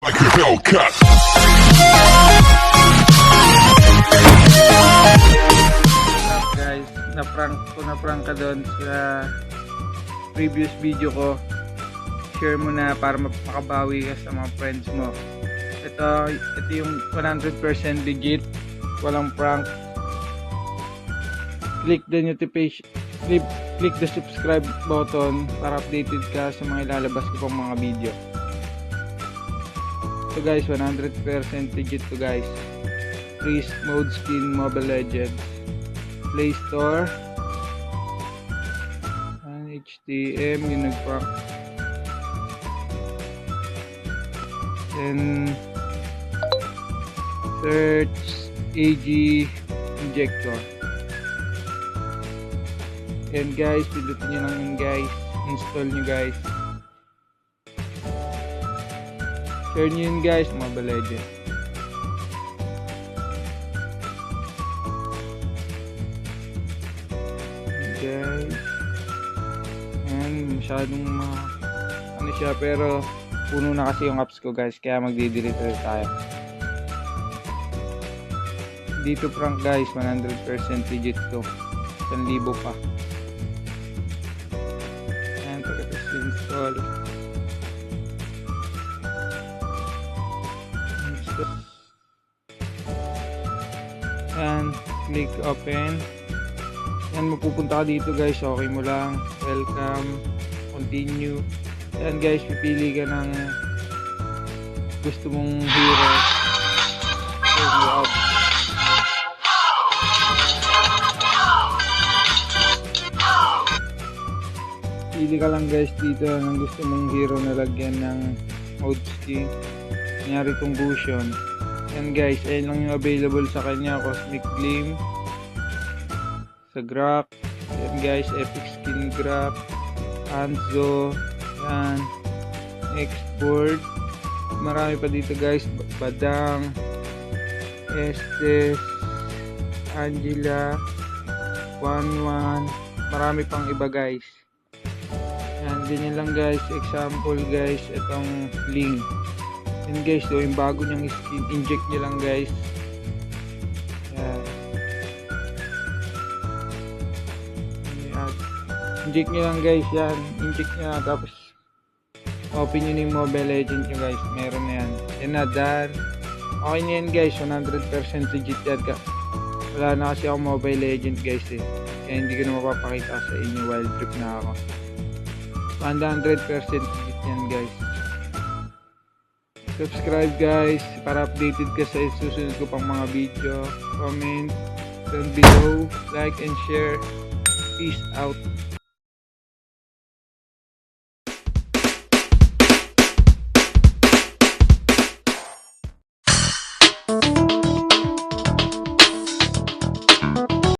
Like a Hellcat. Up guys, na-prank ka doon sa previous video ko. Share mo na para makabawi ka sa mga friends mo. Ito yung 100% legit, walang prank. Click the notification, click the subscribe button para updated ka sa mga ilalabas ko pang mga video. So guys, 100% legit to guys. Freeze mode skin Mobile Legends. Play Store. HTM yung nag-prank. Then search AG injector. And guys, pindutin nyo lang yun guys. Install nyo guys. Share nyo yun guys, Mobile Legends. Guys. Ayan, masyadong ano siya, pero puno na kasi yung apps ko guys, kaya magdi-delete ulit tayo. Dito prank guys, 100% legit to. 1,000 pa. Ayan, pagkatapos install. Ayan, click open. Ayan, mapupunta ka dito guys, okay mo lang. Welcome, continue. Ayan guys, pipili ka ng gusto mong hero. Pili ka lang guys dito ng gusto mong hero na lagyan ng mode skin. Nangyari itong Busion. Ayan guys, ayun lang yung available sa kanya. Cosmic Gleam, sa Grak. Ayan guys, Epic Skin Grak, Hanzo. Ayan, Export. Marami pa dito guys. Badang, Estes, Angela, 11. Marami pang iba guys. Ayan, ganyan lang guys. Example guys, itong link. Yan guys, so yung bago niyang skin, inject nyo lang guys. Ayan. Inject nyo lang guys, yan. Inject nyo lang, tapos open nyo na yung Mobile Legends nyo guys. Meron na yan. Yan na, done. Okay na yan guys, 100% legit yan ka. Wala na kasi ako Mobile Legends guys eh. Kaya hindi ko na mapapakita sa inyo, wild trip na ako. 100% legit yan guys. Subscribe guys para updated ka sa susunod ko pang mga video. Comment down below, like and share. Peace out.